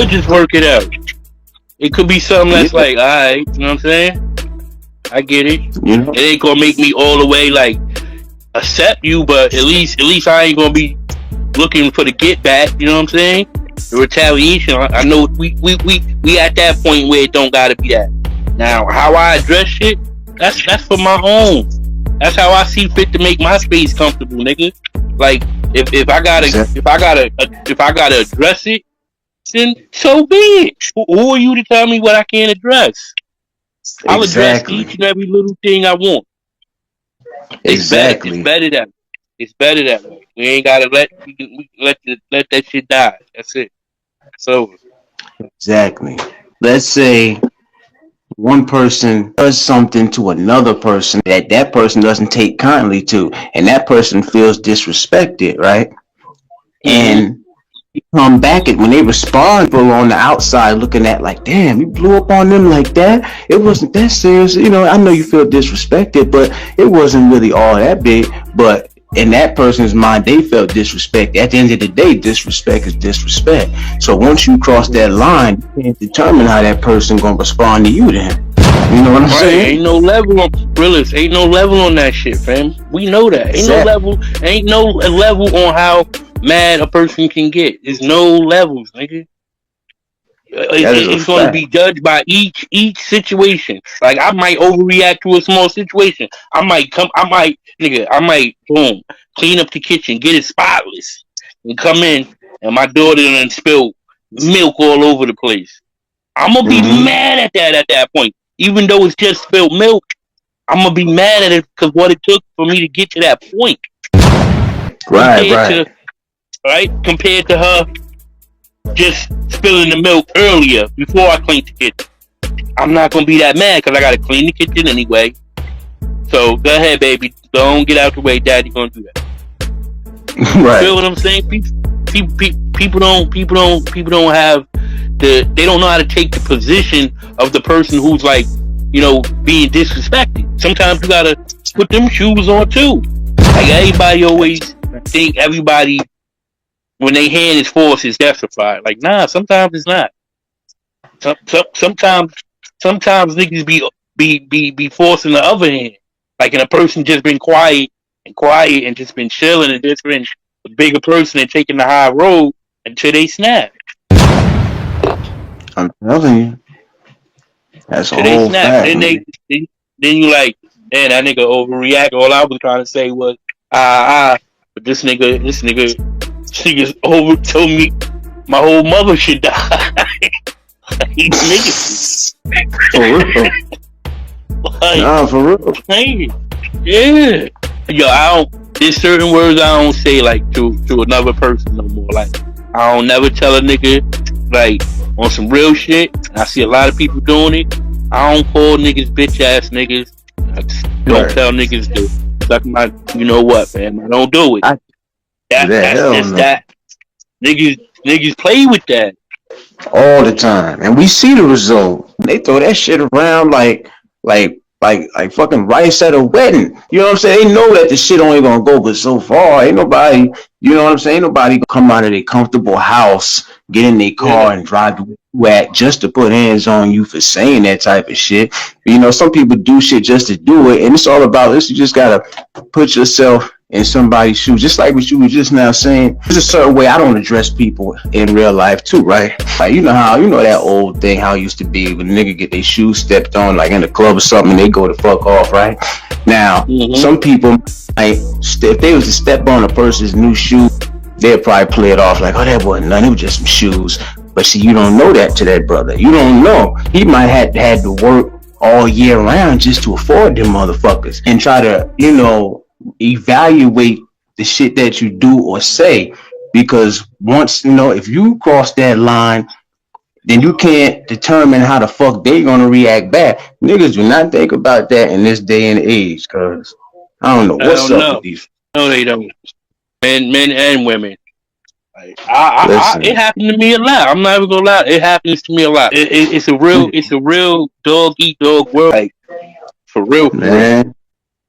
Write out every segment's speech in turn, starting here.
could just work it out. It could be something that's like, all right, you know what I'm saying? I get it. You know, It ain't gonna make me all the way like accept you, but at least I ain't gonna be looking for the get back. You know what I'm saying? The retaliation. I know we at that point where it don't gotta be that. Now, how I address shit, that's for my own. That's how I see fit to make my space comfortable, nigga. Like if I gotta address it, then so be it. Who are you to tell me what I can't address? I'll address each and every little thing I want. It's exactly. It's better that way. We ain't gotta let that shit die. That's it. So Exactly. Let's say one person does something to another person that person doesn't take kindly to, and that person feels disrespected, right? And come back and when they respond, people on the outside looking at like, damn, you blew up on them like that. It wasn't that serious. You know, I know you feel disrespected, but it wasn't really all that big. But in that person's mind, they felt disrespected. At the end of the day, disrespect is disrespect. So once you cross that line, you can't determine how that person gonna respond to you then. You know what I'm saying? Ain't no level on Realest. Ain't no level on that shit, fam. We know that. Ain't no level on how mad a person can get. There's no levels, nigga. It's going to be judged by each situation. Like I might overreact to a small situation. I might boom, clean up the kitchen, get it spotless, and come in, and my daughter done spilled milk all over the place. I'm gonna be mad at that point, even though it's just spilled milk. I'm gonna be mad at it because what it took for me to get to that point. Right. Compared to her just spilling the milk earlier before I cleaned the kitchen. I'm not gonna be that mad because I gotta clean the kitchen anyway. So go ahead, baby. Don't get out the way. Daddy gonna do that. Right. Feel what I'm saying? People don't have they don't know how to take the position of the person who's like, you know, being disrespected. Sometimes you gotta put them shoes on too. Like everybody always think everybody when they hand is forced is justified. Like nah, sometimes it's not. Sometimes niggas be forcing the other hand. Like in a person just been quiet and just been chilling and just been a bigger person and taking the high road until they snap. I'm telling you. That's a whole fact. Then you like, man, that nigga overreact. All I was trying to say was, but this nigga over told me my whole mother should die. These niggas. For real. Like, nah, for real. Yeah. Yo, there's certain words I don't say like to another person no more. Like I don't never tell a nigga like on some real shit. I see a lot of people doing it. I don't call niggas bitch ass niggas. I just don't tell niggas to suck my, you know what, man. I don't do it. That. Niggas play with that all the time, and we see the result. They throw that shit around like fucking rice at a wedding. You know what I'm saying? They know that the shit only gonna go but so far. Ain't nobody, you know what I'm saying? Ain't nobody gonna come out of their comfortable house, get in their car and drive to whack just to put hands on you for saying that type of shit. You know, some people do shit just to do it, and it's all about this. You just gotta put yourself in somebody's shoes, just like what you were just now saying. There's a certain way I don't address people in real life too, right? Like you know that old thing how it used to be when a nigga get their shoes stepped on like in the club or something and they go the fuck off, right? Now some people if they was to step on a person's new shoe, they'd probably play it off like, oh, that wasn't nothing, it was just some shoes. But see, you don't know that to that brother. You don't know. He might have had to work all year round just to afford them motherfuckers and try to, you know, evaluate the shit that you do or say, because once, you know, if you cross that line, then you can't determine how the fuck they gonna react back. Niggas do not think about that in this day and age, cause I don't know what's up with these. No, they don't. Men and women. Like, it happened to me a lot. I'm not even gonna lie. It happens to me a lot. It's a real dog eat dog world. Like for real, man.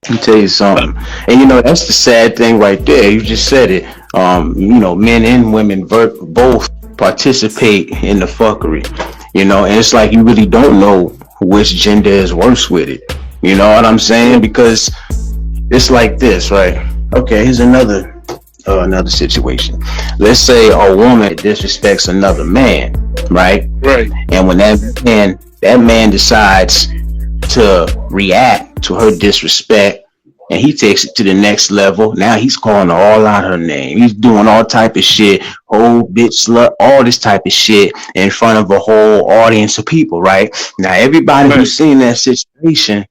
Let me tell you something. And you know, that's the sad thing right there. You just said it. You know, men and women both participate in the fuckery, you know, and it's like you really don't know which gender is worse with it. You know what I'm saying? Because it's like this, right? Okay, here's another situation. Let's say a woman disrespects another man, right? Right. And when that man decides to react to her disrespect, and he takes it to the next level. Now he's calling her all out her name. He's doing all type of shit, whole bitch slut, all this type of shit in front of a whole audience of people, right? Now everybody who's seen that situation,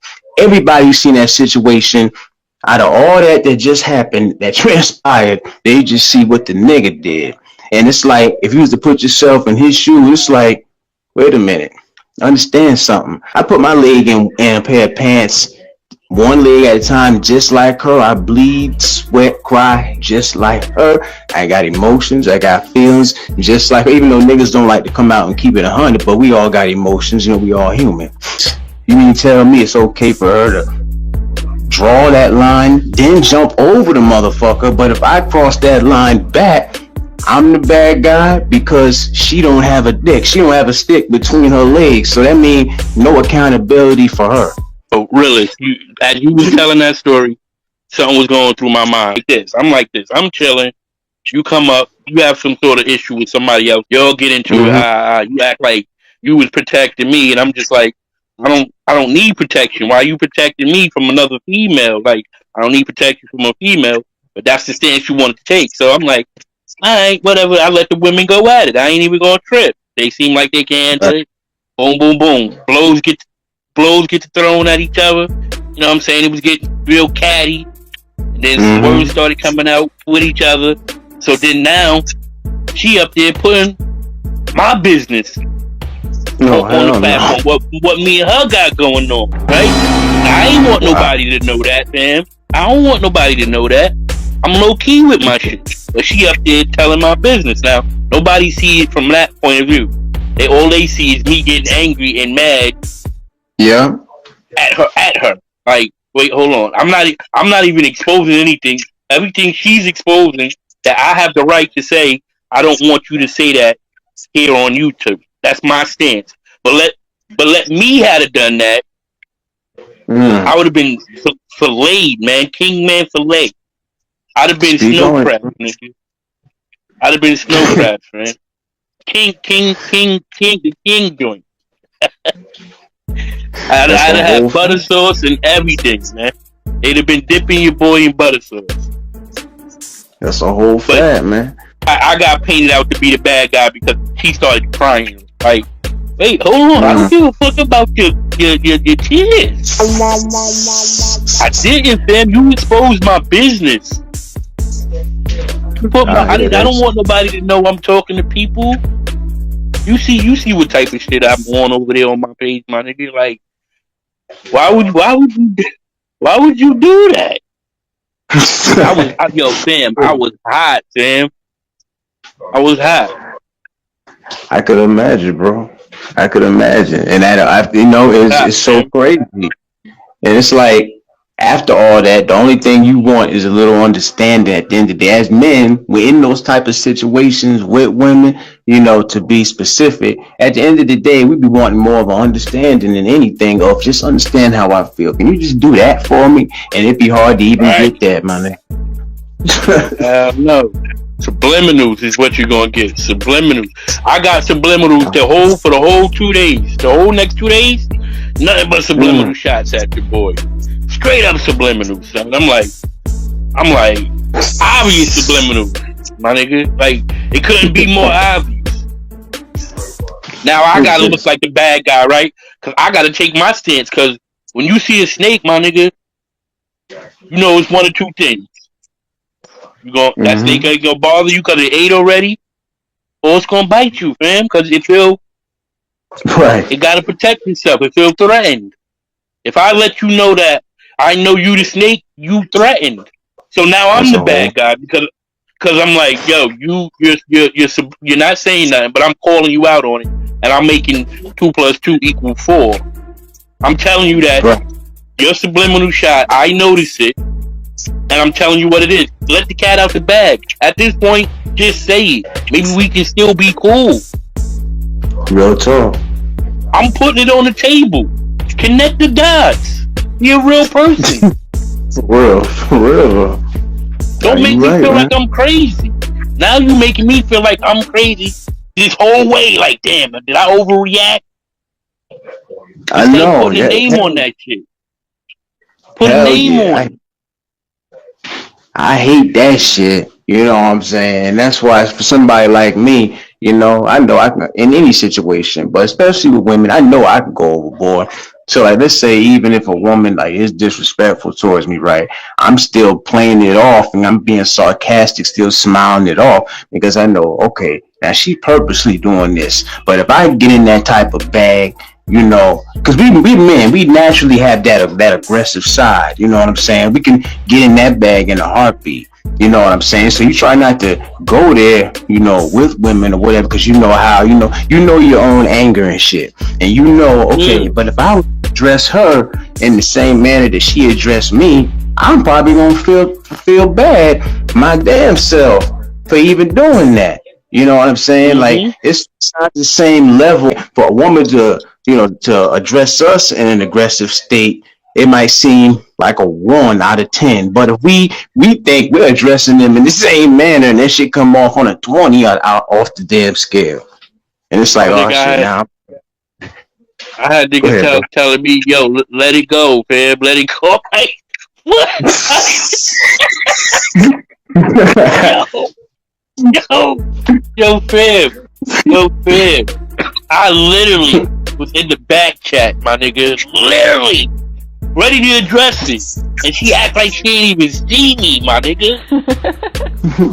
out of all that just happened, that transpired, they just see what the nigga did. And it's like, if you was to put yourself in his shoes, it's like, wait a minute, understand something. I put my leg in a pair of pants, one leg at a time, just like her. I bleed, sweat, cry, just like her. I got emotions, I got feelings, just like her. Even though niggas don't like to come out and keep it 100, but we all got emotions, you know, we all human. You mean tell me it's okay for her to draw that line, then jump over the motherfucker, but if I cross that line back, I'm the bad guy because she don't have a dick. She don't have a stick between her legs. So that means no accountability for her. Oh, really? As you was telling that story, something was going through my mind. I'm like this. I'm chilling. You come up. You have some sort of issue with somebody else. Y'all get into it. You act like you was protecting me, and I'm just like, I don't need protection. Why are you protecting me from another female? Like, I don't need protection from a female. But that's the stance you wanted to take. So I'm like, all right, whatever. I let the women go at it. I ain't even gonna trip. They seem like they can handle it. Boom, boom, boom. Blows get thrown at each other. You know what I'm saying? It was getting real catty. And then words started coming out with each other. So then now, she up there putting my business on the platform. What me and her got going on, right? I ain't want nobody to know that, fam. I don't want nobody to know that. I'm low key with my shit. But she up there telling my business. Now, nobody see it from that point of view. All they see is me getting angry and mad. Yeah. At her. Like, wait, hold on. I'm not even exposing anything. Everything she's exposing that I have the right to say, I don't want you to say that here on YouTube. That's my stance. But let me have done that. I would have been filleted, man. King man filleted. I'd have been snow crabs, nigga. I'd have been snow crabs, man. King joint. I'd have had butter sauce and everything, man. They'd have been dipping your boy in butter sauce. That's a whole fact, man. I got painted out to be the bad guy because he started crying. Like, wait, hold on. I don't give a fuck about your kids. I didn't, fam. You exposed my business. I don't want nobody to know I'm talking to people. You see what type of shit I'm on over there on my page, my nigga. Like, why would you do that? Fam, I was hot, fam. I was hot. I could imagine, bro. I could imagine, and it's so crazy. And it's like, after all that, the only thing you want is a little understanding at the end of the day. As men, we're in those type of situations with women, to be specific. At the end of the day, we be wanting more of an understanding than anything of just understand how I feel. Can you just do that for me? And it'd be hard to even get that, my nigga. No. Subliminals is what you're gonna get. Subliminals. I got subliminals for the whole 2 days. The whole next 2 days, nothing but subliminal shots at your boy. Straight up subliminals, son. I'm like, obvious subliminals, my nigga. Like, it couldn't be more obvious. Now I gotta look like the bad guy, right? Cause I gotta take my stance. Cause when you see a snake, my nigga, it's one of two things. That snake ain't gonna bother you cause it ate already, or it's gonna bite you, fam. Cause it gotta protect itself. It feel threatened. If I let you know that I know you the snake, you threatened. So now I'm the bad guy because I'm like, yo, you're not saying nothing, but I'm calling you out on it, and I'm making 2 + 2 = 4. I'm telling you that your subliminal shot, I noticed it, And I'm telling you what it is. Let the cat out the bag. At this point, just say it. Maybe we can still be cool. Real talk. I'm putting it on the table. Connect the dots. You're a real person. For real. Don't make me feel like I'm crazy. Now you making me feel like I'm crazy this whole way. Like, damn, did I overreact? I Instead of know. putting a name on that shit. Put a Hell name yeah. on it. I hate that shit. You know what I'm saying? That's why for somebody like me, you know I can in any situation, but especially with women, I know I can go overboard. So like, let's say even if a woman like is disrespectful towards me, right? I'm still playing it off and I'm being sarcastic, still smiling it off because I know, okay, now she purposely doing this. But if I get in that type of bag, you know, because we men, we naturally have that aggressive side. You know what I'm saying? We can get in that bag in a heartbeat. You know what I'm saying? So you try not to go there, you know, with women or whatever, because you know how, you know your own anger and shit, and you know, okay, but if I address her in the same manner that she addressed me, I'm probably gonna feel bad my damn self for even doing that. You know what I'm saying? Like it's not the same level for a woman to, you know, to address us in an aggressive state. It might seem like a 1 out of 10, but if we think we're addressing them in the same manner, and that shit come off on a 20 out off the damn scale, and it's like, oh shit, now. I had Go ahead, niggas telling me, yo, let it go, fam, let it go. Like, what? yo, fam. I literally was in the back chat, my nigga, literally ready to address it, and she act like she ain't even see me, my nigga.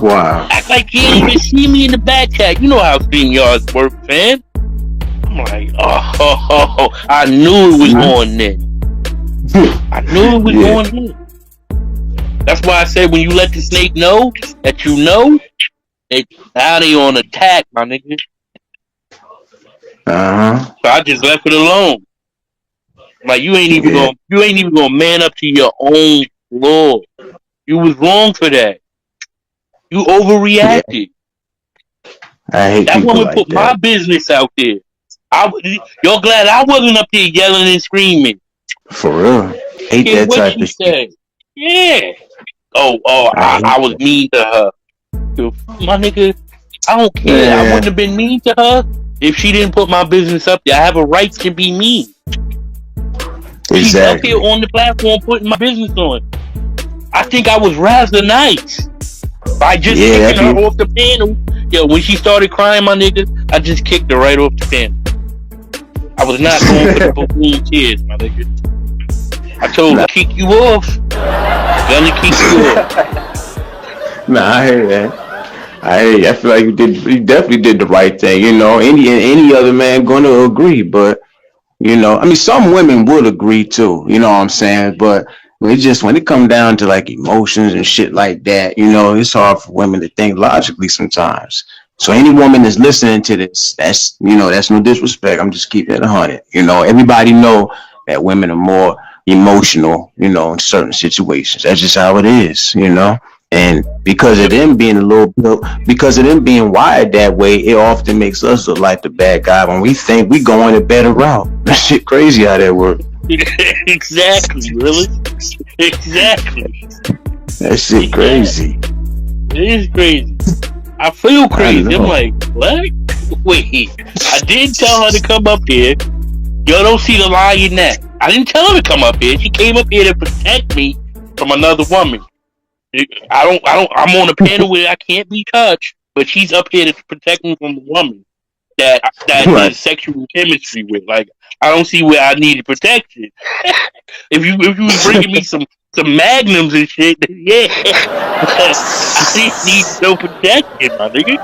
Wow. Act like she ain't even see me in the back chat. You know how StreamYards work, fam. I'm like, oh, I knew it was going then. I knew it was going then. That's why I said when you let the snake know that you know, now they on attack, my nigga. So I just left it alone. Like you ain't even gonna man up to your own law. You was wrong for that. You overreacted. I hate that woman like put that. My business out there. You're glad I wasn't up there yelling and screaming. For real. Hate that what type she of said. shit. Yeah. I was mean to her. My nigga, I don't care. I wouldn't have been mean to her if she didn't put my business up there. I have a right to be mean. Exactly. She's up here on the platform putting my business on. I think I was rather nice by just kicking her off the panel. Yo, when she started crying, my nigga, I just kicked her right off the panel. I was not going for the balloon tears, my nigga. I told her, kick you off. Gonna kick you off. Nah, I hear that. I feel like you definitely did the right thing. You know, any other man gonna agree, but you know, I mean, some women would agree too. You know what I'm saying? But when it comes down to like emotions and shit like that, you know, it's hard for women to think logically sometimes. So any woman that's listening to this, that's no disrespect. I'm just keeping it 100. You know, everybody know that women are more emotional, you know, in certain situations. That's just how it is, you know. And because of them being wired that way, it often makes us look like the bad guy when we think we going a better route. That shit crazy how that works. Exactly, really. Exactly. That shit crazy. It is crazy. I feel crazy. I'm like, what? Wait, I did tell her to come up here. Yo, don't see the lie in that. I didn't tell her to come up here. She came up here to protect me from another woman. I'm on a panel where I can't be touched, but she's up here to protect me from a woman that is sexual chemistry with. Like, I don't see where I needed protection. if you was bringing me some magnums and shit, then yeah. I didn't need no protection, my nigga.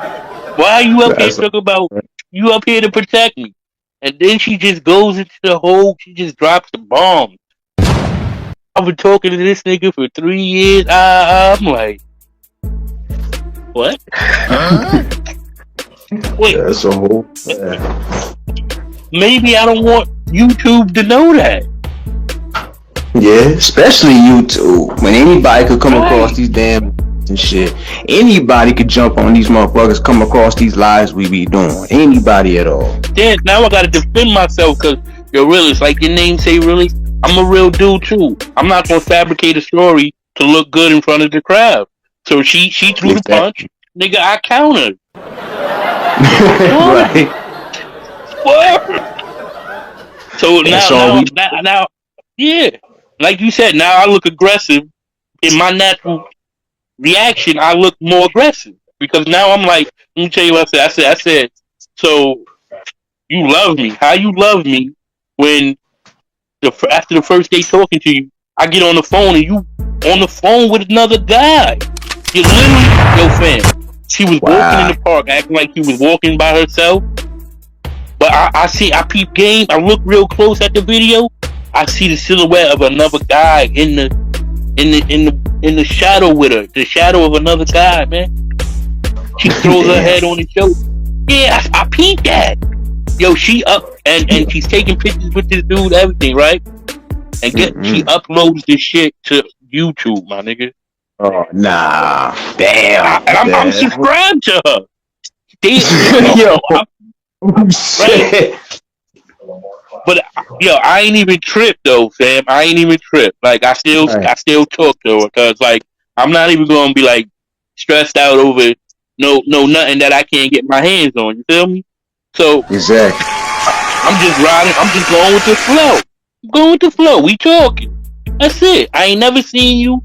Why are you up here talking about you up here to protect me? And then she just goes into the hole. She just drops the bomb. I've been talking to this nigga for 3 years. I'm like, what? Wait. That's a whole. Maybe I don't want YouTube to know that. Yeah, especially YouTube. When anybody could come across Right. these damn and shit. Anybody could jump on these motherfuckers, come across these lives we be doing. Anybody at all. Then now I gotta defend myself because you're realist. Like your name say, realist. I'm a real dude too. I'm not gonna fabricate a story to look good in front of the crowd. So she threw the punch, Exactly. nigga. I countered. I countered. Right. Word. So That's all we now, yeah. Like you said, now I look aggressive. In my natural reaction, I look more aggressive because now I'm like, let me tell you what I said. I said, so you love me. How you love me when after the first day talking to you, I get on the phone and you on the phone with another guy. You literally, yo, fam. She was walking in wow. the park, acting like she was walking by herself. But I peep game. I look real close at the video. I see the silhouette of another guy in the shadow with her. The shadow of another guy, man. She throws her Damn. head on his shoulder. Yeah, I peeped that. Yo, she up and she's taking pictures with this dude, everything, right? And she Mm-mm. uploads this shit to YouTube, my nigga. Oh nah. Damn. And I'm Damn. subscribed to her. Yo. Right? Shit. But yo, I ain't even tripped though, fam. I ain't even tripped. Like Right. I still talk to her because like I'm not even gonna be like stressed out over nothing that I can't get my hands on. You feel me? So Exactly. I'm just riding. I'm just going with the flow. Going with the flow. We talking. That's it. I ain't never seen you.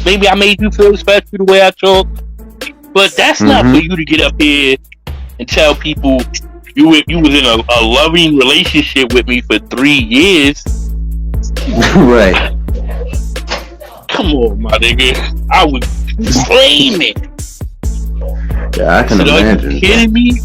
Maybe I made you feel special the way I talk, but that's not for Mm-hmm. you to get up here and tell people you was in a loving relationship with me for 3 years. Right. Come on, my nigga. I was flaming. Yeah, I I can said, "Are you imagine. kidding me?"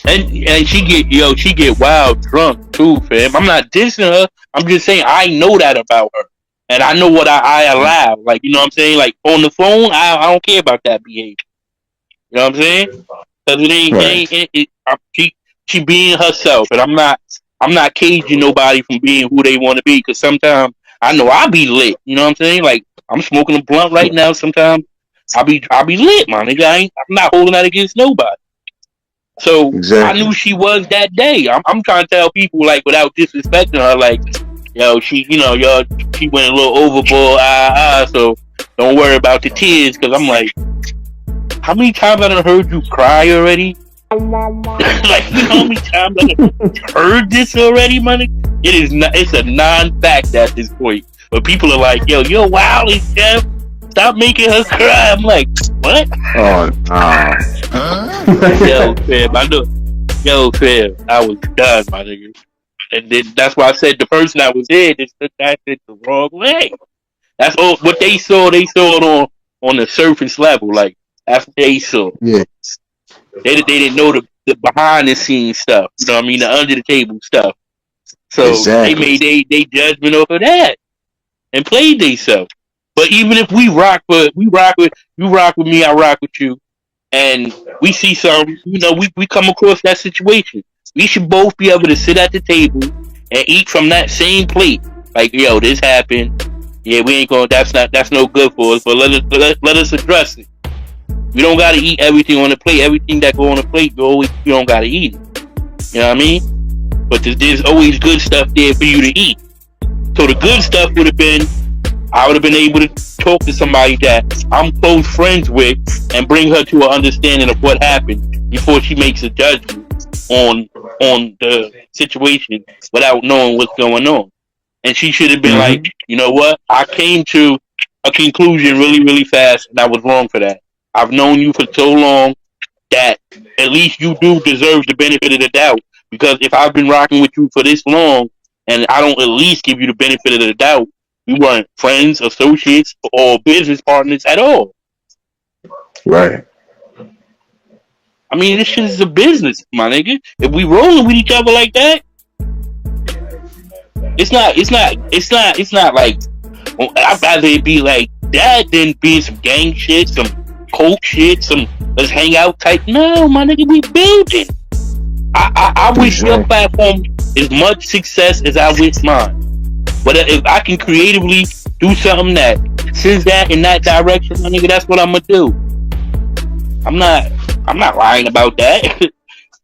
And she get wild drunk too, fam. I'm not dissing her. I'm just saying I know that about her, and I know what I allow. Like you know what I'm saying. Like on the phone, I don't care about that behavior. You know what I'm saying? Because Right. she being herself, and I'm not caging nobody from being who they want to be. Because sometimes I know I be lit. You know what I'm saying? Like I'm smoking a blunt right now. Sometimes I be lit, man. I'm not holding that against nobody. So I Exactly. knew she was that day. I'm trying to tell people like without disrespecting her, like yo, she went a little overboard. So don't worry about the tears, because I'm like, how many times I done heard you cry already? Like you know how many times I done heard this already, money? It is not. It's a non-fact at this point. But people are like, yo, you're wild, Jeff. Stop making her cry. I'm like, what? Oh no. Yo, fam, I know. Yo, fam, I was done, my nigga. And then that's why I said the person that was here just took that shit the wrong way. That's all what they saw. They saw it on the surface level. Like that's what they saw. Yeah. They didn't know the behind the scenes stuff. You know what I mean? The under the table stuff. So they Exactly. made they judgment over that and played themselves. But even if we rock with you, rock with me, I rock with you, and we see some, we come across that situation. We should both be able to sit at the table and eat from that same plate. Like, yo, this happened. Yeah, we ain't going. That's no good for us. But let us address it. We don't gotta eat everything on the plate. Everything that go on the plate, you don't gotta eat it. You know what I mean? But there's always good stuff there for you to eat. So the good stuff would have been, I would have been able to talk to somebody that I'm close friends with and bring her to an understanding of what happened before she makes a judgment on the situation without knowing what's going on. And she should have been like, Mm-hmm. you know what? I came to a conclusion really, really fast, and I was wrong for that. I've known you for so long that at least you do deserve the benefit of the doubt. Because if I've been rocking with you for this long and I don't at least give you the benefit of the doubt, we weren't friends, associates, or business partners at all. Right. I mean, this shit is a business, my nigga. If we rolling with each other like that, it's not like, well, I'd rather it be like that than being some gang shit, some coke shit, some let's hang out type. No, my nigga, we building. I wish your Exactly. platform as much success as I wish mine. But if I can creatively do something that sends that in that direction, my nigga, that's what I'm gonna do. I'm not lying about that.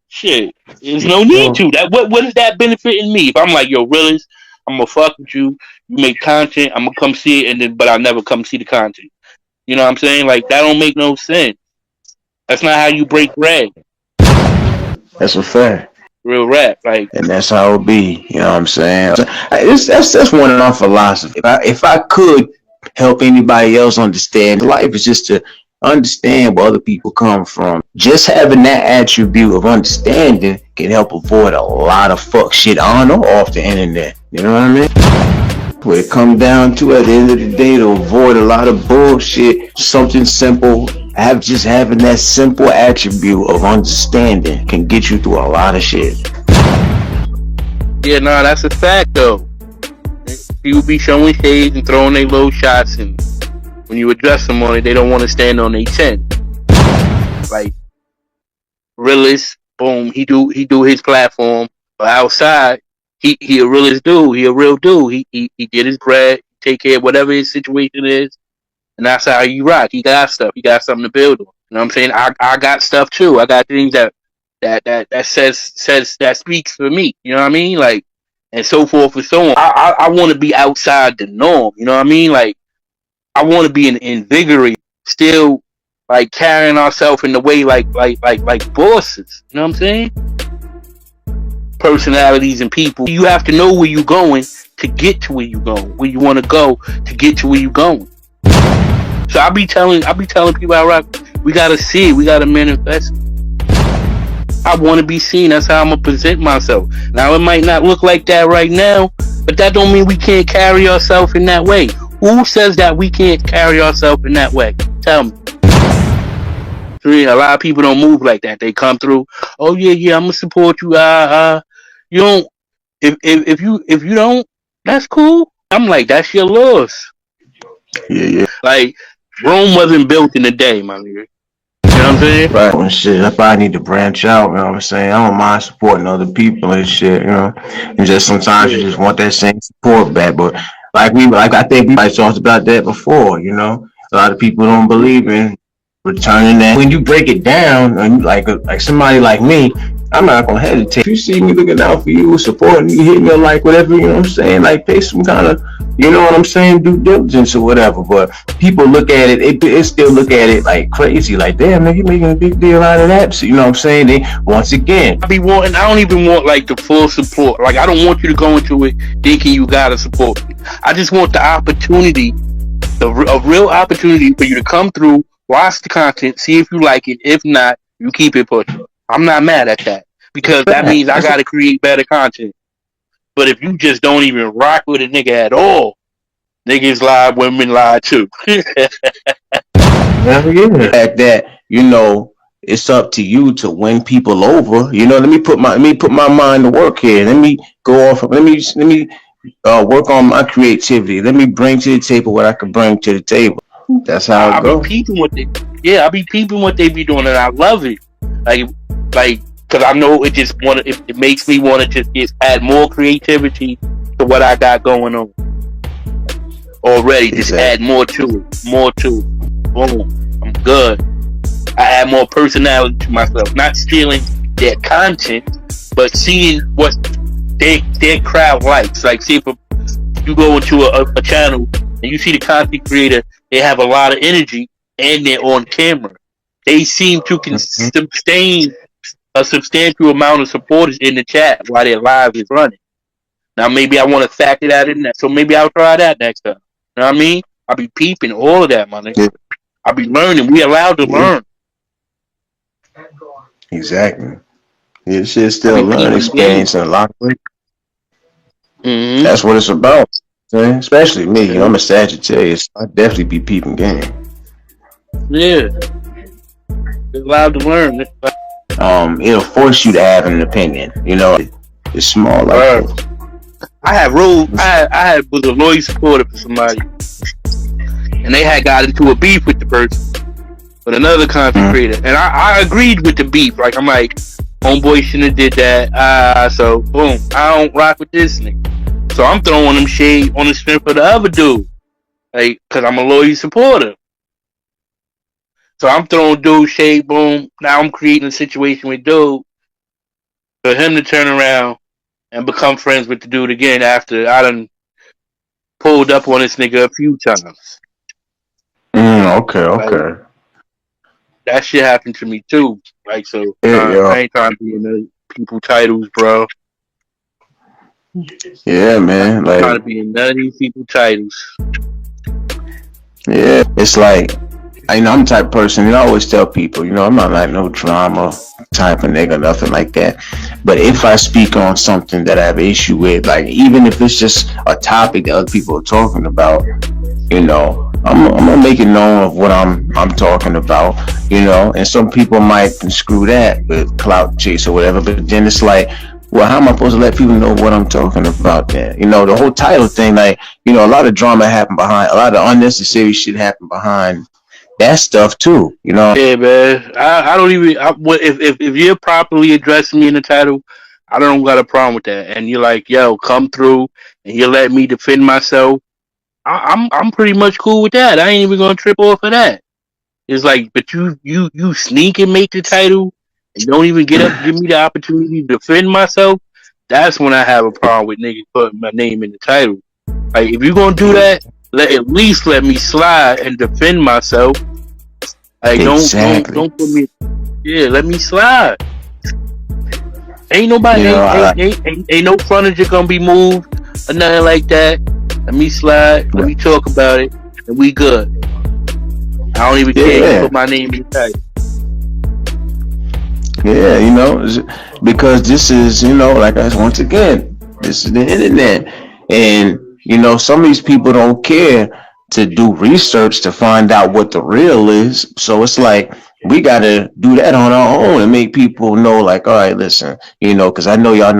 Shit, there's no need Well, to. That what is that benefiting me? If I'm like, yo, Realest, I'm gonna fuck with you. You make content, I'm gonna come see it, and then but I'll never come see the content. You know what I'm saying? Like that don't make no sense. That's not how you break bread. that's a fact. Real rap, like And that's how it be. You know what I'm saying? That's one of my philosophy. If I could help anybody else understand, life is just to understand where other people come from. Just having that attribute of understanding can help avoid a lot of fuck shit on or off the internet. You know what I mean? What it comes down to at the end of the day, to avoid a lot of bullshit, something simple. Having that simple attribute of understanding can get you through a lot of shit. yeah, nah, that's a fact though. People be showing shades and throwing their low shots, and when you address them on it, they don't want to stand on their 10. Like Realest, boom, he do his platform, but outside, he a realist dude. He a real dude. He did his bread, take care of whatever his situation is, and that's how you rock. He got stuff. He got something to build on. You know what I'm saying? I got stuff too. I got things that says that speaks for me. You know what I mean? Like, and so forth and so on. I want to be outside the norm. You know what I mean? Like, I want to be an invigorated, still like carrying ourselves in the way like bosses. You know what I'm saying? Personalities and people. You have to know where you're going to get to where you're going. Where you want to go to get to where you're going. So I be telling people out right, we gotta see it, we gotta manifest it. I want to be seen. That's how I'm gonna present myself. Now it might not look like that right now, but that don't mean we can't carry ourselves in that way. Who says that we can't carry ourselves in that way? Tell me. A lot of people don't move like that. They come through. Oh yeah, I'm gonna support you. You don't. If you don't, that's cool. I'm like, that's your loss. Yeah. Like Rome wasn't built in a day, my nigga. You know what I'm saying? Right. When shit, that's why I need to branch out. You know what I'm saying? I don't mind supporting other people and shit. You know, and just sometimes you just want that same support back. But like I think we might talked about that before. You know, a lot of people don't believe in returning that. When you break it down, and like somebody like me, I'm not gonna hesitate. If you see me looking out for you, supporting you, hit me a like, whatever, you know what I'm saying? Like, pay some kind of, you know what I'm saying, due diligence or whatever. But people look at it still look at it like crazy, like, damn, man, you making a big deal out of that. So, you know what I'm saying? They, once again, I don't even want like the full support. Like, I don't want you to go into it thinking you gotta support me. I just want the opportunity, a real opportunity for you to come through, watch the content, see if you like it. If not, you keep it pushing. I'm not mad at that, because that means I gotta create better content. But if you just don't even rock with a nigga at all, niggas lie, women lie too. the fact that, you know, it's up to you to win people over. You know, let me put my mind to work here. Let me go off. Let me work on my creativity. Let me bring to the table what I can bring to the table. That's how it goes. I be peeping what they be doing, and I love it. Like, because I know it makes me want to just add more creativity to what I got going on already. Just add more to it. Boom, I'm good. I add more personality to myself. Not stealing their content, but seeing what their crowd likes. Like, see, if you go into a channel and you see the content creator, they have a lot of energy and they're on camera. They seem to sustain a substantial amount of supporters in the chat while their live is running. Now maybe I want to factor that in there, so maybe I'll try that next time. You know what I mean? I'll be peeping all of that, my nigga. Yeah. I'll be learning. We allowed to learn. Exactly. Yeah, shit's still a learning experience and a lot of ways. That's what it's about. Man. Especially me. You know, I'm a Sagittarius. I definitely be peeping game. Yeah. It's allowed to learn. It'll force you to have an opinion. You know, it's small like I was a loyal supporter for somebody, and they had got into a beef with the person, with another content creator, and I agreed with the beef. Like, I'm like, homeboy shouldn't have did that. So boom, I don't rock with this nigga. So I'm throwing them shade on the strength of the other dude, like, cause I'm a loyal supporter. So I'm throwing dude shade. Boom. Now I'm creating a situation with dude for him to turn around and become friends with the dude again after I done pulled up on this nigga a few times. Okay, Like okay. that shit happened to me too. Like so, Yeah, yeah, I ain't trying to be in the people titles, bro. yeah, man. I'm trying to Like, be in none of these people titles. yeah, it's like, I'm the type of person, I always tell people, I'm not like no drama type of nigga, nothing like that. But if I speak on something that I have issue with, like, even if it's just a topic that other people are talking about, I'm gonna make it known of what I'm talking about, and some people might screw that with clout chase or whatever, but then it's like, well, how am I supposed to let people know what I'm talking about then? The whole title thing, like, a lot of drama happened behind, a lot of unnecessary shit happened behind that stuff too. Yeah, man. I don't even. If you're properly addressing me in the title, I don't got a problem with that. And you're like, yo, come through, and you let me defend myself. I'm pretty much cool with that. I ain't even gonna trip off of that. It's like, but you sneak and make the title, and don't even get up, give me the opportunity to defend myself. That's when I have a problem with niggas putting my name in the title. Like, if you're gonna do that, at least let me slide and defend myself. Like, Exactly. don't put me. Yeah, let me slide. Ain't nobody, You know, I, ain't no furniture gonna be moved or nothing like that. Let me slide. Let me talk about it, and we good. I don't even care. You yeah, put my name in the title. yeah, because this is, like I once again, this is the internet, and some of these people don't care to do research to find out what the real is. So it's like we gotta do that on our own and make people know, like, all right, listen, because I know y'all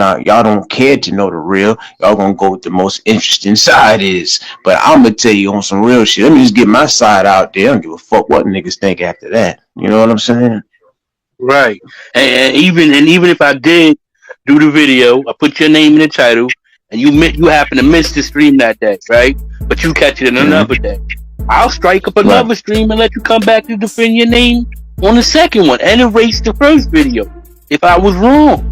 don't care to know the real. Y'all gonna go with the most interesting side is, but I'm gonna tell you on some real shit. Let me just get my side out there. I don't give a fuck what niggas think after that. You know what I'm saying? Right. And even if I did do the video, I put your name in the title, and you happen to miss the stream that day, right? But you catch it in another Mm-hmm. day. I'll strike up Right. another stream and let you come back to defend your name on the second one and erase the first video if I was wrong.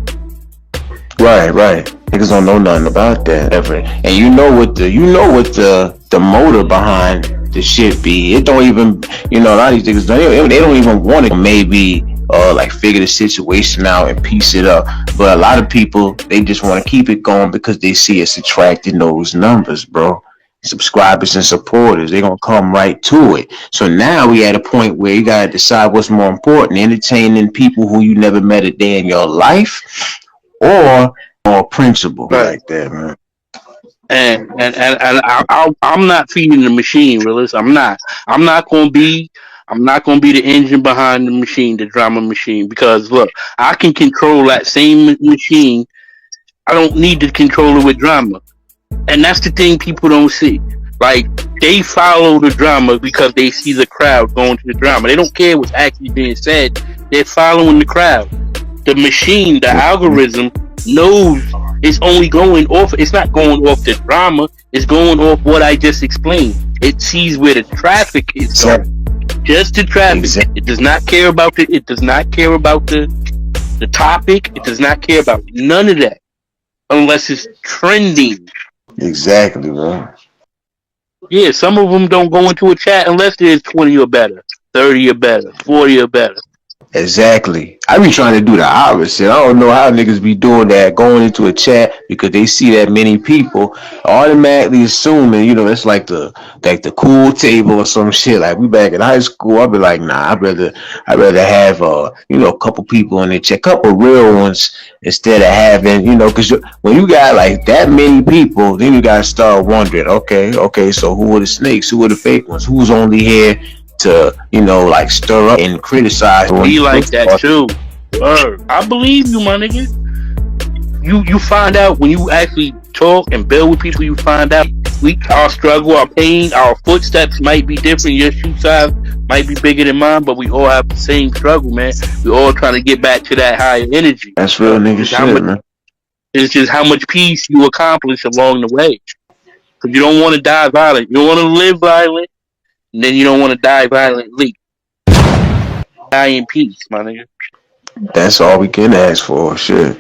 Right, right. Niggas don't know nothing about that ever. And you know what the motor behind the shit be. It don't even a lot of these niggas they don't even want to maybe like figure the situation out and piece it up. But a lot of people they just want to keep it going because they see it's attracting those numbers, bro. Subscribers and supporters, they're gonna come right to it. So now we at a point where you gotta decide what's more important: entertaining people who you never met a day in your life, or principle Right. like that, man. I'm not feeding the machine, realist. I'm not. I'm not gonna be. I'm not gonna be the engine behind the machine, the drama machine. Because look, I can control that same machine. I don't need to control it with drama, and that's the thing people don't see. Like, they follow the drama because they see the crowd going to the drama. They don't care what's actually being said. They're following the crowd. The machine, the algorithm knows it's only going off. It's not going off the drama. It's going off what I just explained. It sees where the traffic is going. Just the traffic. Exactly. It does not care about the. It does not care about the topic. It does not care about none of that unless it's trending. Exactly, bro. Yeah, some of them don't go into a chat unless there's 20 or better, 30 or better, 40 or better. Exactly. I be trying to do the opposite. I don't know how niggas be doing that, going into a chat because they see that many people, automatically assuming, it's like the cool table or some shit. Like we back in high school, I'd be like, nah, I'd rather have a couple people in the chat, couple real ones instead of having, because when you got like that many people, then you gotta start wondering, okay, so who are the snakes? Who are the fake ones? Who's only here to like stir up and criticize? Be like that too. I believe you, my nigga. You find out when you actually talk and build with people. You find out our struggle, our pain, our footsteps might be different. Your shoe size might be bigger than mine, but we all have the same struggle, man. We all trying to get back to that higher energy. That's real nigga shit, man. It's just how much peace you accomplish along the way. Because you don't want to die violent. You don't want to live violent, and then you don't want to die violently. Die in peace, my nigga. That's all we can ask for. Shit.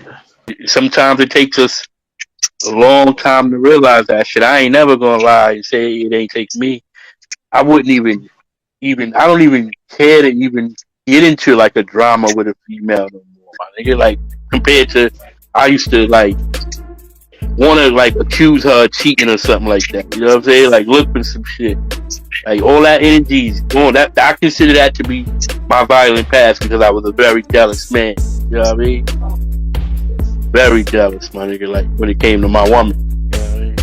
Sometimes it takes us a long time to realize that shit. I ain't never gonna lie and say it ain't take me. I wouldn't even I don't even care to even get into like a drama with a female no more, my nigga. Like compared to I used to like wanna like accuse her of cheating or something like that. You know what I'm saying? Like look for some shit. Like all that energy is going. That I consider that to be my violent past because I was a very jealous man. You know what I mean? Very jealous, my nigga. Like when it came to my woman. You know what I mean?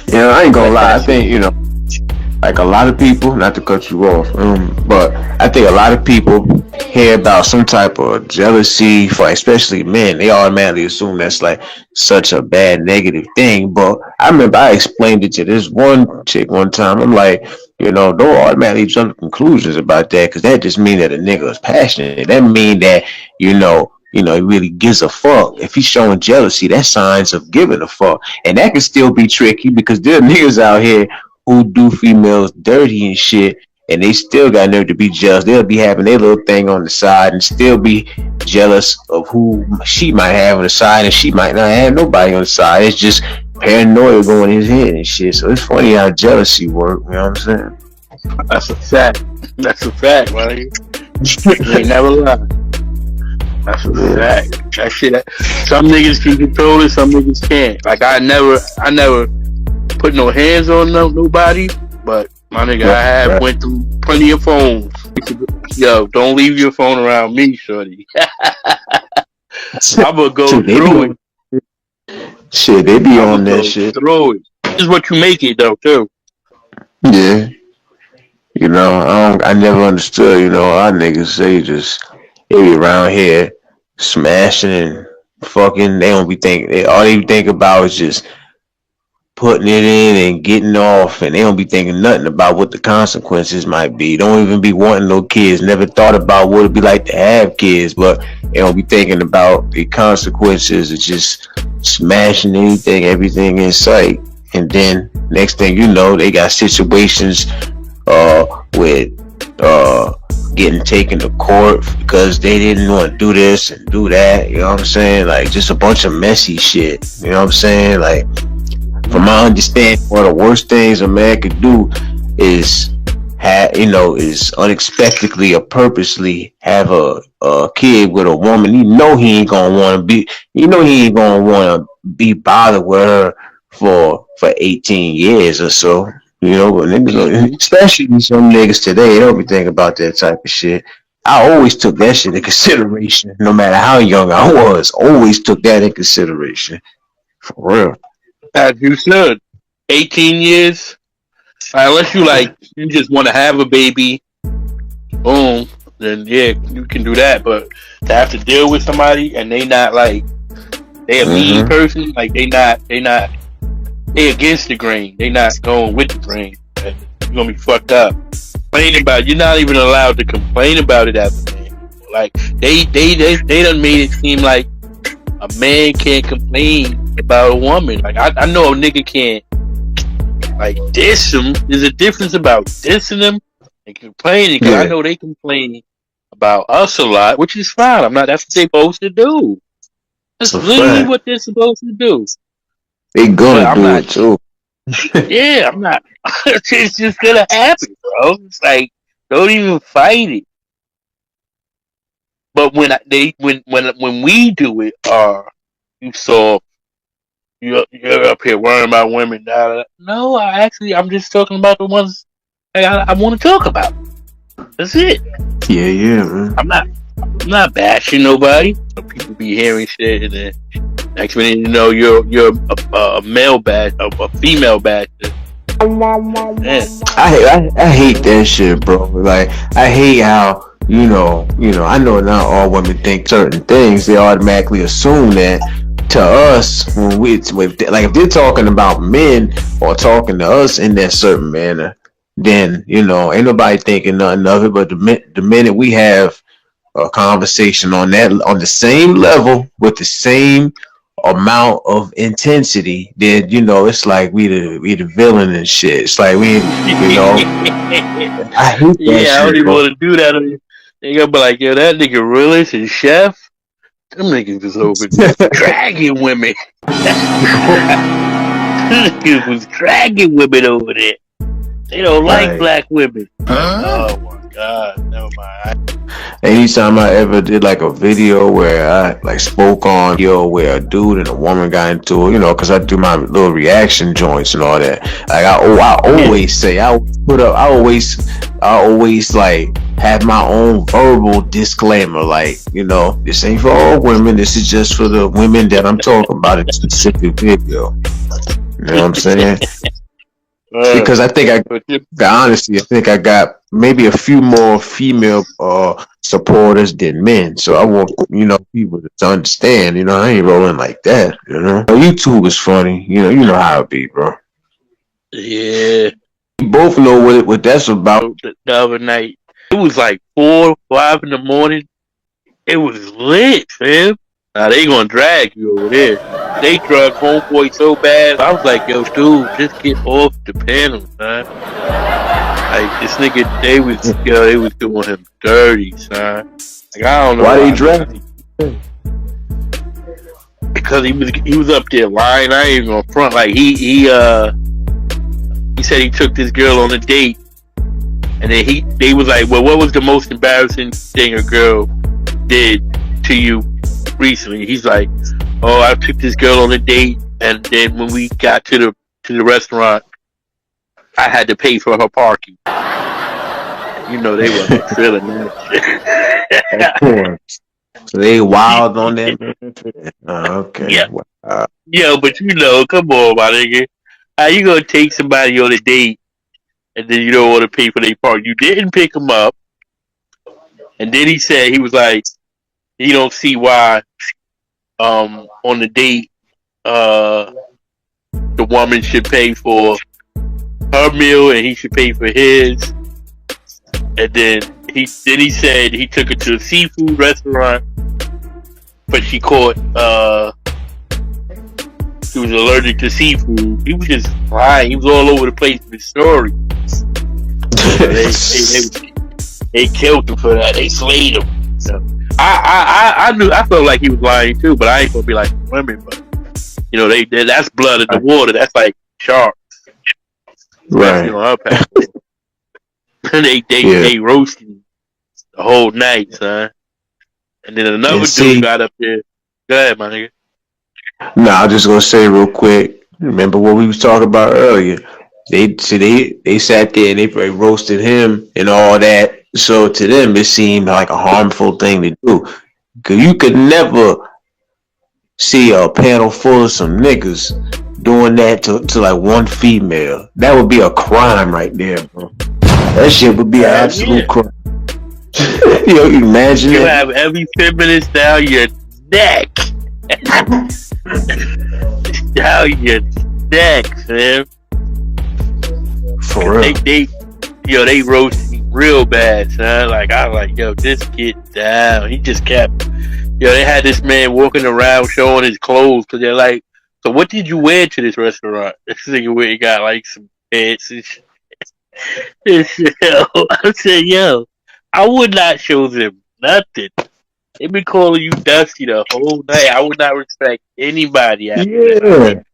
Yeah, I ain't gonna Like lie. I that think like a lot of people, not to cut you off, but I think a lot of people hear about some type of jealousy for especially men. They automatically assume that's like such a bad negative thing. But I remember I explained it to this one chick one time. I'm like, don't automatically jump to conclusions about that because that just means that a nigga is passionate. That mean that he really gives a fuck. If he's showing jealousy, that's signs of giving a fuck, and that can still be tricky because there are niggas out here who do females dirty and shit, and they still got nerve to be jealous. They'll be having their little thing on the side and still be jealous of who she might have on the side, and she might not have nobody on the side. It's just paranoia going in his head and shit. So it's funny how jealousy work. You know what I'm saying? that's a fact. That's a fact, man. You ain't never lie. That's a fact. That shit. Some niggas can control it. Some niggas can't. Like I never put no hands on nobody. But my nigga, I have went through plenty of phones. Yo, don't leave your phone around me, shorty. I'm gonna go through it. Shit, they be I'm on gonna that go shit. through it. This is what you make it though, too. Yeah. I never understood, our niggas they be around here smashing and fucking. They don't be thinking, all they think about is just putting it in and getting off, and they don't be thinking nothing about what the consequences might be. Don't even be wanting no kids. Never thought about what it'd be like to have kids, but they don't be thinking about the consequences of just smashing everything in sight. And then next thing you know, they got situations with getting taken to court because they didn't want to do this and do that. You know what I'm saying? Like just a bunch of messy shit. You know what I'm saying? Like from my understanding, one of the worst things a man could do is is unexpectedly or purposely have a kid with a woman. He ain't gonna want to be. He ain't gonna want to be bothered with her for 18 years or so. But niggas, especially some niggas today, they don't be thinking about that type of shit. I always took that shit in consideration, no matter how young I was. Always took that in consideration, for real. As you should. 18 years. Unless you just want to have a baby, boom, then yeah, you can do that. But to have to deal with somebody and they not like they a mean person, like they against the grain. They not going with the grain. You're gonna be fucked up. Complaining about it, you're not even allowed to complain about it as a man. Like they done made it seem like a man can't complain about a woman. Like I know a nigga can't like diss them. There's a difference about dissing them and complaining. Because I know they complain about us a lot, which is fine. I'm not. That's what they're supposed to do. That's literally what they're supposed to do. They gonna do it too. Yeah, I'm not. It's just gonna happen, bro. It's like don't even fight it. But when we do it, you saw you're up here worrying about women. No, I'm just talking about the ones I want to talk about. That's it. Yeah, man. I'm not bashing nobody. People be hearing shit, and then next minute you know you're a male bash, a female basher. Yeah. I hate that shit, bro. Like I hate how I know not all women think certain things. They automatically assume that to us when like if they're talking about men or talking to us in that certain manner, then ain't nobody thinking nothing of it. But the minute we have a conversation on the same level with the same amount of intensity, then it's like we the villain and shit. It's like I hate that Yeah, I don't shit, even bro. want to do that. They gonna be like, yo, that nigga Realest and Chef, them niggas is over there dragging women. Niggas was dragging women over there. They don't like Right. black women. Oh my god, never mind. Anytime I ever did like a video where I like spoke on where a dude and a woman got into it, because I do my little reaction joints and all that. Like I always say I always like have my own verbal disclaimer, like this ain't for all women. This is just for the women that I'm talking about in specific video. You know what I'm saying? Because I think honestly, I think I got maybe a few more female supporters than men. So I want people to understand. I ain't rolling like that. YouTube is funny. You know how it be, bro. Yeah. We both know what that's about. The other night, it was like 4, 5 in the morning. It was lit, fam. Now they gonna drag you over there. They drug homeboy so bad. I was like, yo, dude, just get off the panel, man. Like this nigga, they was doing him dirty, son. Like I don't know why they drag. Because he was up there lying. I ain't even gonna front. Like he said he took this girl on a date, and then they was like, well, what was the most embarrassing thing a girl did to you recently? He's like, oh, I took this girl on a date, and then when we got to the restaurant, I had to pay for her parking. They wasn't feeling that shit. Of course. So they wild on that. Okay. Yeah. Wow. Yeah, but come on, my nigga. How you gonna take somebody on a date and then you don't want to pay for their park? You didn't pick him up, and then he said he was like, he don't see why, on the date, the woman should pay for her meal and he should pay for his. And then he said he took her to a seafood restaurant, but she caught she was allergic to seafood. He was just lying. He was all over the place with his story. They killed him for that. They slayed him. So I felt like he was lying too, but I ain't gonna be like women. But that's blood in the water. That's like sharks. Right. They roasted the whole night, son. And then another dude got up there. Go ahead, my nigga. I was just gonna say real quick. Remember what we was talking about earlier? They sat there and they roasted him and all that. So to them, it seemed like a harmful thing to do. Cause you could never see a panel full of some niggas doing that to like one female. That would be a crime right there, bro. That shit would be an absolute crime. You imagine you have every feminist down your neck. Down your neck, man. For real. They roasted me real bad, son. Like I was like, yo, just get down. He just kept. They had this man walking around showing his clothes because they're like, so what did you wear to this restaurant? This nigga where he got like some pants and shit. I said, yo, I would not show them nothing. They been calling you Dusty the whole night. I would not respect anybody after that.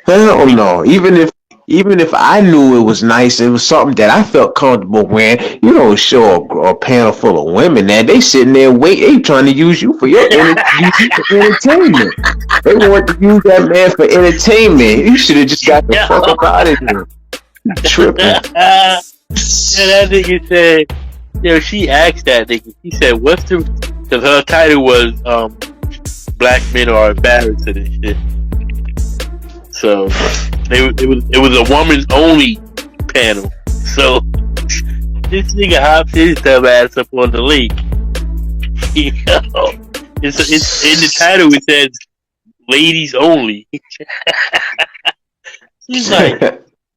Hell no. Even if I knew it was nice, it was something that I felt comfortable wearing. You don't show a panel full of women that they sitting there waiting. They trying to use you for your entertainment. They want to use that man for entertainment. You should have just got the fuck up out of here. Tripping. That nigga said, she asked that nigga. He said, what's the, because her title was Black Men Are Embarrassing and shit. So it was a woman's only panel. So this nigga hops his dumb ass up on the link. It's in the title. It says ladies only. She's like,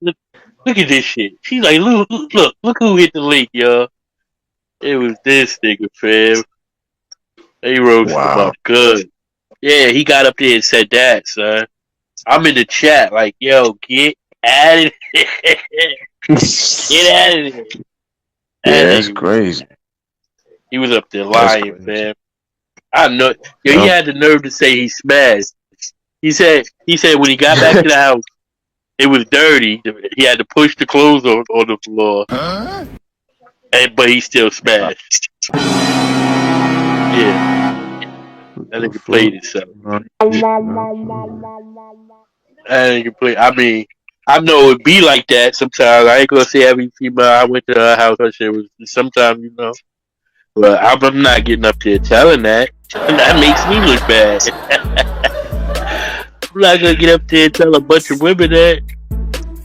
look at this shit. She's like, look who hit the link, y'all. It was this nigga, fam. They roasted him up good. Yeah, he got up there and said that, son. I'm in the chat like, yo, get out of here. Get out of here. Yeah, That that's nigga, crazy. he was up there That's lying, crazy. man. I know. Yo, he Yep. had the nerve to say he smashed. He said when he got back to the house, it was dirty. He had to push the clothes on the floor, but he still smashed. Yeah, What that the nigga played himself. That nigga played. I mean, I know it be like that sometimes. I ain't gonna say every female I went to her house, her shit was sometimes, But I'm not getting up there telling that. That makes me look bad. I'm not gonna get up there and tell a bunch of women that.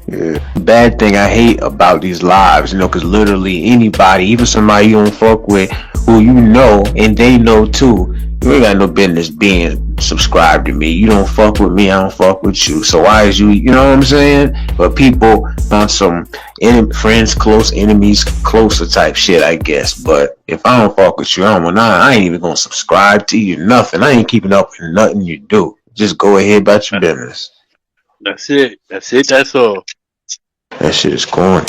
Yeah. Bad thing I hate about these lives, because literally anybody, even somebody you don't fuck with, who you know and they know too, you ain't got no business being subscribed to me. You don't fuck with me, I don't fuck with you. So why is you know what I'm saying? But people on some friends, close enemies, closer type shit, I guess. But if I don't fuck with you, I ain't even gonna subscribe to you, nothing. I ain't keeping up with nothing you do. Just go ahead about your business. That's it. That's all. That shit is corny.